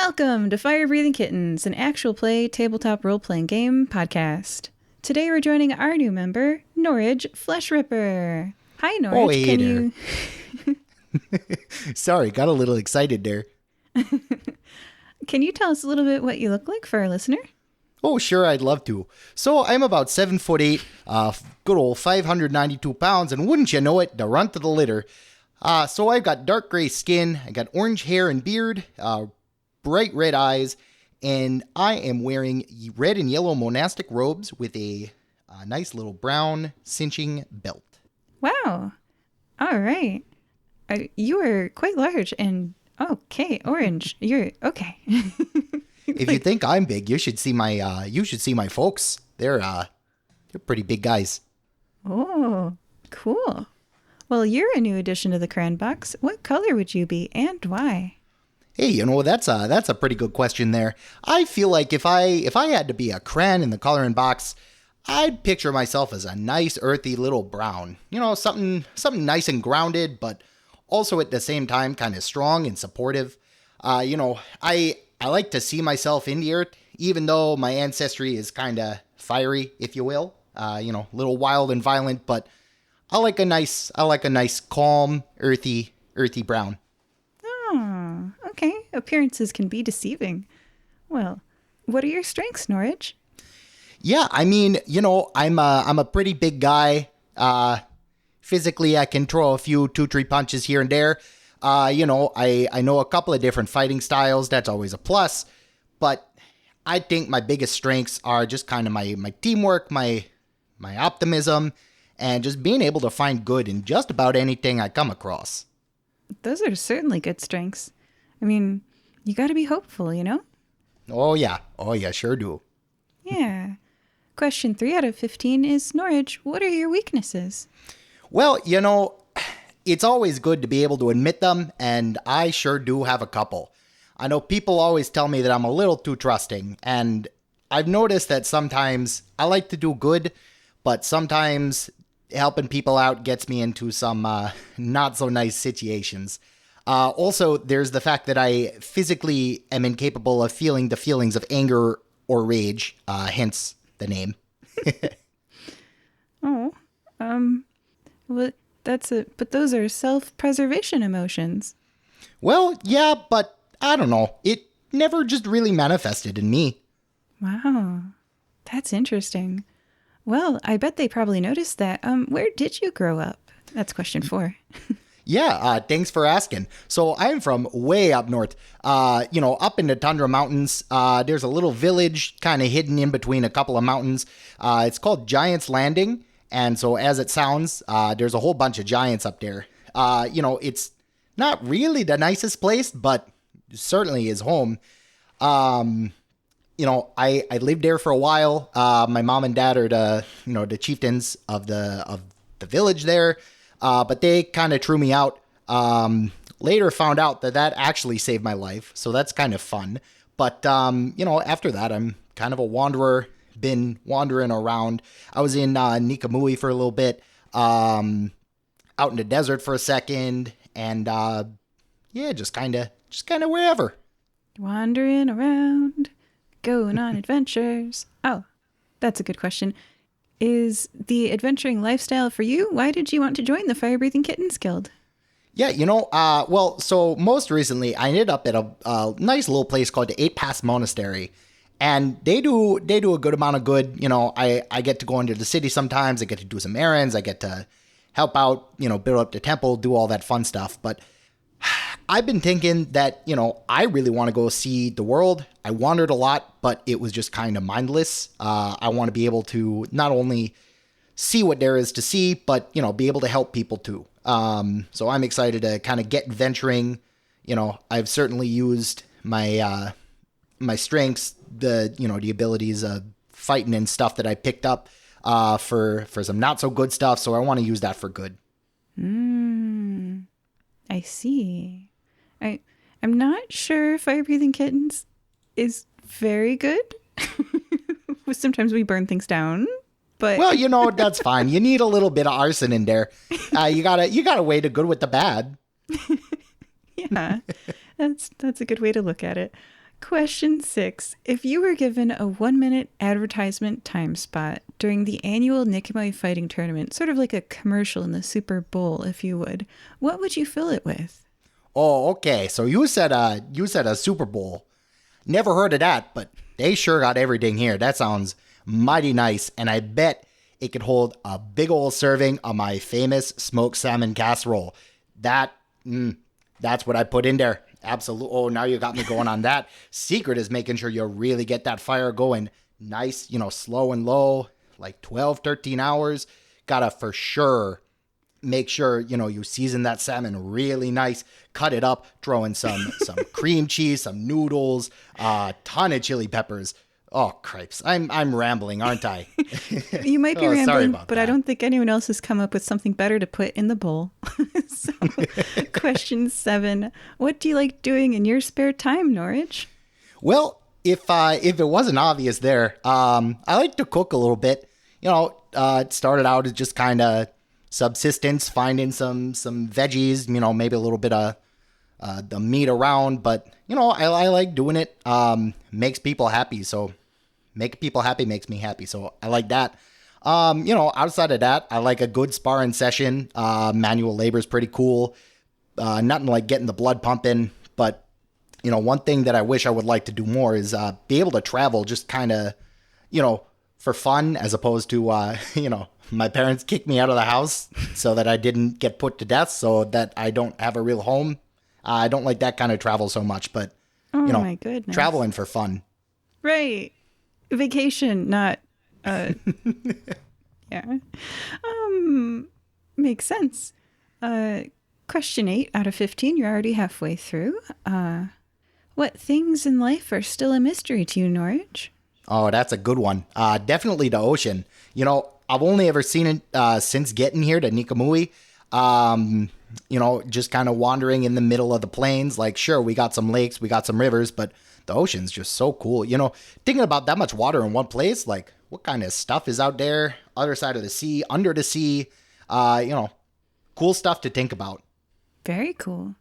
Welcome to Fire Breathing Kittens, an actual play tabletop role-playing game podcast. Today we're joining our new member, Norage Fleshripper. Hi, Norage. Oh, hey there. Sorry, got a little excited there. Can you tell us a little bit what you look like for our listener? Oh, sure, I'd love to. So I'm about 7'8", good old 592 pounds, and wouldn't you know it, the runt of the litter. So I've got dark gray skin, I got orange hair and beard, bright red eyes, and I am wearing red and yellow monastic robes with a nice little brown cinching belt. Wow. All right. You are quite large and okay, orange. You're okay. If you think I'm big, you should see my folks. They're pretty big guys. Oh, cool. Well, you're a new addition to the Cran Box. What color would you be and why? Hey, that's a pretty good question there. I feel like if I had to be a cran in the coloring box, I'd picture myself as a nice earthy little brown. You know, something nice and grounded, but also at the same time kind of strong and supportive. I like to see myself in the earth, even though my ancestry is kind of fiery, if you will. A little wild and violent, but I like a nice calm, earthy brown. Oh, okay. Appearances can be deceiving. Well, what are your strengths, Norage? Yeah, I mean, I'm a pretty big guy. Physically, I can throw a few 2-3 punches here and there. I know a couple of different fighting styles. That's always a plus. But I think my biggest strengths are just kind of my teamwork, my optimism, and just being able to find good in just about anything I come across. Those are certainly good strengths. I mean, you got to be hopeful, you know? Oh, yeah, sure do. Yeah. Question 3 out of 15 is, Norage, what are your weaknesses? Well, it's always good to be able to admit them, and I sure do have a couple. I know people always tell me that I'm a little too trusting, and I've noticed that sometimes I like to do good, but sometimes helping people out gets me into some not so nice situations. Also, there's the fact that I physically am incapable of feeling the feelings of anger or rage, hence the name. Well, but those are self-preservation emotions. Well, yeah, but I don't know. It never just really manifested in me. Wow, that's interesting. Well, I bet they probably noticed that. Where did you grow up? That's question 4. Yeah, thanks for asking. So I'm from way up north, up in the Tundra Mountains. There's a little village kind of hidden in between a couple of mountains. It's called Giant's Landing. And so as it sounds, there's a whole bunch of giants up there. It's not really the nicest place, but certainly is home. I lived there for a while. My mom and dad are the chieftains of the village there. But they kind of threw me out. Later found out that actually saved my life. So that's kind of fun. But, after that, I'm kind of a wanderer, been wandering around. I was in Nikamui for a little bit, out in the desert for a second. And, just kind of wherever. Wandering around, going on adventures. Oh, that's a good question. Is the adventuring lifestyle for you? Why did you want to join the Fire Breathing Kittens Guild? Yeah, so most recently I ended up at a nice little place called the 8 Pass Monastery. And they do a good amount of good. I get to go into the city sometimes. I get to do some errands. I get to help out, build up the temple, do all that fun stuff. But I've been thinking that, I really want to go see the world. I wandered a lot, but it was just kind of mindless. I want to be able to not only see what there is to see, but, be able to help people too. So I'm excited to kind of get venturing. I've certainly used my strengths, the abilities of fighting and stuff that I picked up for some not so good stuff. So I want to use that for good. I see. I'm not sure Fire Breathing Kittens is very good. Sometimes we burn things down, but well, that's fine. You need a little bit of arson in there. You gotta weigh the good with the bad. Yeah, that's a good way to look at it. Question 6. If you were given a 1-minute advertisement time spot during the annual Nicomoy fighting tournament, sort of like a commercial in the Super Bowl, if you what would you fill it with? Oh, okay. So you said a Super Bowl. Never heard of that, but they sure got everything here. That sounds mighty nice, and I bet it could hold a big old serving of my famous smoked salmon casserole. That's what I put in there. Absolutely. Oh, now you got me going on that. Secret is making sure you really get that fire going nice, slow and low, like 12, 13 hours. Gotta for sure make sure, you season that salmon really nice, cut it up, throw in some cream cheese, some noodles, a ton of chili peppers. Oh, cripes. I'm rambling, aren't I? You might be sorry rambling, about but that. I don't think anyone else has come up with something better to put in the bowl. So, question 7. What do you like doing in your spare time, Norage? Well, if it wasn't obvious there, I like to cook a little bit. It started out as just kind of subsistence, finding some veggies, maybe a little bit of the meat around, but I like doing it. Makes people happy, so making people happy makes me happy, so I like that. Outside of that, I like a good sparring session. Manual labor is pretty cool. Nothing like getting the blood pumping, but one thing that I wish I would like to do more is be able to travel just kind of, for fun, as opposed to, my parents kicked me out of the house so that I didn't get put to death, so that I don't have a real home. I don't like that kind of travel so much, but, My goodness. traveling for fun. Right. Vacation, not, yeah. Makes sense. Question 8 out of 15. You're already halfway through. What things in life are still a mystery to you, Norage? Oh, that's a good one. Definitely the ocean. I've only ever seen it since getting here to Nicomoy. Just kind of wandering in the middle of the plains. Like, sure, we got some lakes, we got some rivers, but the ocean's just so cool. Thinking about that much water in one place, like, what kind of stuff is out there, other side of the sea, under the sea, cool stuff to think about. Very cool.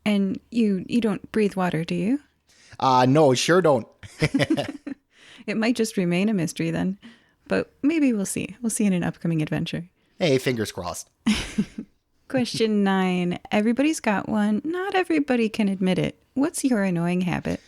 And you don't breathe water, do you? No, sure don't. It might just remain a mystery then. But maybe we'll see. We'll see in an upcoming adventure. Hey, fingers crossed. Question 9. Everybody's got one. Not everybody can admit it. What's your annoying habit?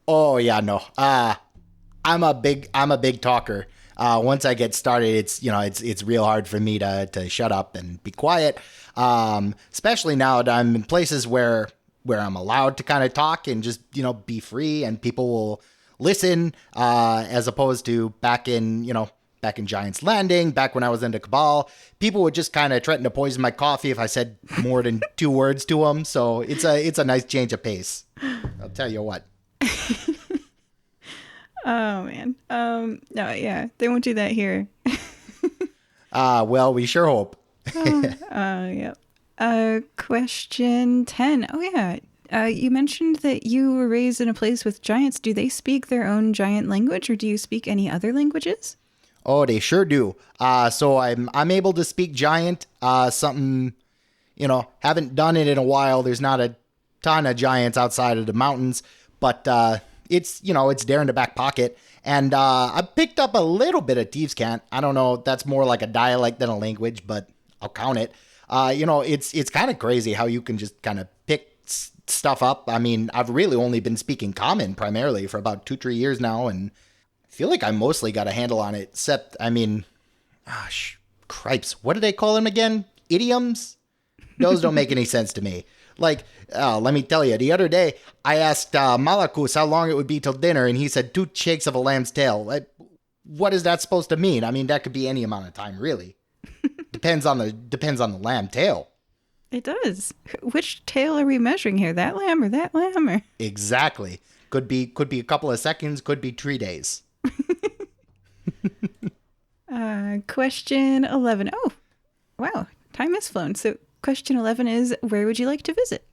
Oh yeah, no. I'm a big talker. Once I get started, it's real hard for me to shut up and be quiet. Especially now that I'm in places where I'm allowed to kind of talk and just be free, and people will listen. As opposed to back in Giant's Landing, back when I was into Cabal, people would just kind of threaten to poison my coffee if I said more than 2 words to them. So it's a nice change of pace. I'll tell you what. Oh, man. No, yeah, they won't do that here. Well, we sure hope. Yeah. Question 10. Oh, yeah. You mentioned that you were raised in a place with giants. Do they speak their own giant language, or do you speak any other languages? Oh, they sure do. So I'm able to speak giant. Something, haven't done it in a while. There's not a ton of giants outside of the mountains, but it's there in the back pocket. And I picked up a little bit of Thieves' Cant. I don't know, that's more like a dialect than a language, but I'll count it. It's kind of crazy how you can just kind of pick stuff up. I mean, I've really only been speaking Common primarily for about 2-3 years now, and I feel like I mostly got a handle on it, except, cripes, what do they call them again? Idioms? Those don't make any sense to me. Like, let me tell you, the other day, I asked Malakus how long it would be till dinner, and he said 2 shakes of a lamb's tail. What is that supposed to mean? I mean, that could be any amount of time, really. Depends on the lamb tail. It does. Which tail are we measuring here? That lamb or that lamb? Or? Exactly. Could be a couple of seconds, could be 3 days. Question 11. Oh, wow. Time has flown. So question 11 is, where would you like to visit?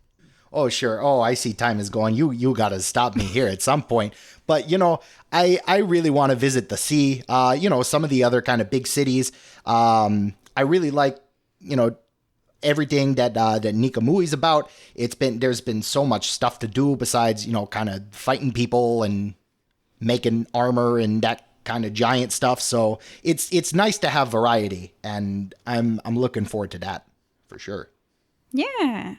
Oh, sure. Oh, I see time is going. You got to stop me here at some point. But, I really want to visit the sea, some of the other kind of big cities. I really like, everything that Nikamui's about. There's been so much stuff to do besides, kind of fighting people and making armor and that kind of giant stuff. So it's nice to have variety, and I'm looking forward to that for sure. Yeah.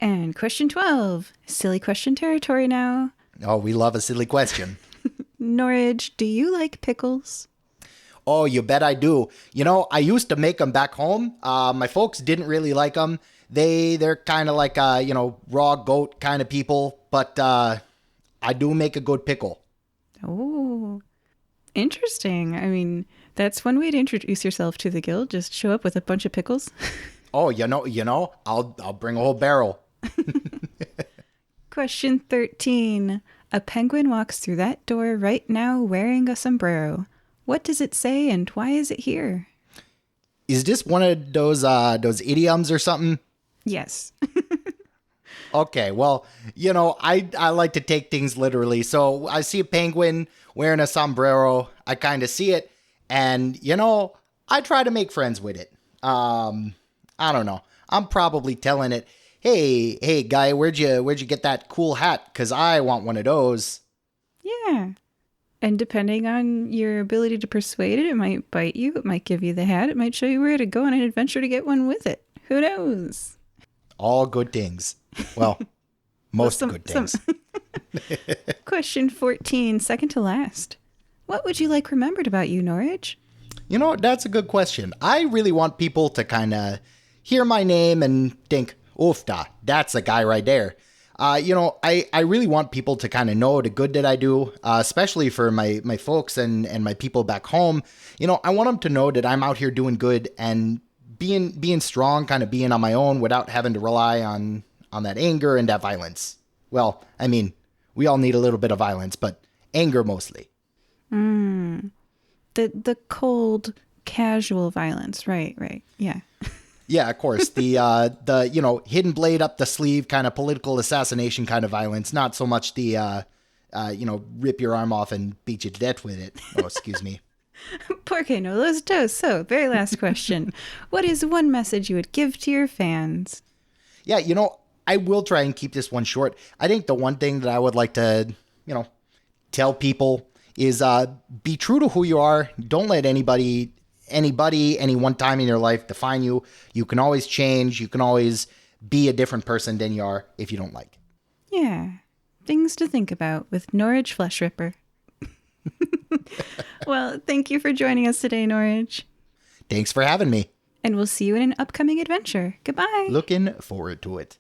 And question 12. Silly question territory now. Oh, we love a silly question. Norage, do you like pickles? Oh, you bet I do. I used to make them back home. My folks didn't really like them. They're kind of like, raw goat kind of people, but I do make a good pickle. Oh, interesting. I mean, that's one way to introduce yourself to the guild. Just show up with a bunch of pickles. Oh, I'll bring a whole barrel. Question 13. A penguin walks through that door right now wearing a sombrero. What does it say and why is it here? Is this one of those idioms or something? Yes. Okay, well, I like to take things literally. So I see a penguin wearing a sombrero. I kind of see it, and I try to make friends with it. I don't know. I'm probably telling it, hey, guy, where'd you get that cool hat? 'Cause I want one of those. Yeah. And depending on your ability to persuade it, it might bite you. It might give you the hat. It might show you where to go on an adventure to get one with it. Who knows? All good things. Well, most good things. Question 14, second to last. What would you like remembered about you, Norage? That's a good question. I really want people to kind of hear my name and think, oofta, that's a guy right there. I really want people to kind of know the good that I do, especially for my folks and my people back home. I want them to know that I'm out here doing good and being strong, kind of being on my own without having to rely on that anger and that violence. Well, I mean, we all need a little bit of violence, but anger mostly. The cold, casual violence. Right. Yeah. Yeah, of course. The hidden blade up the sleeve kind of political assassination kind of violence, not so much the rip your arm off and beat you to death with it. Oh, excuse me. Porque no los dos. So, very last question. What is one message you would give to your fans? Yeah, I will try and keep this one short. I think the one thing that I would like to, tell people is be true to who you are. Don't let anybody, any one time in your life define you. You can always change. You can always be a different person than you are if you don't like it. Yeah. Things to think about with Norage Fleshripper. Well, thank you for joining us today, Norage. Thanks for having me. And we'll see you in an upcoming adventure. Goodbye. Looking forward to it.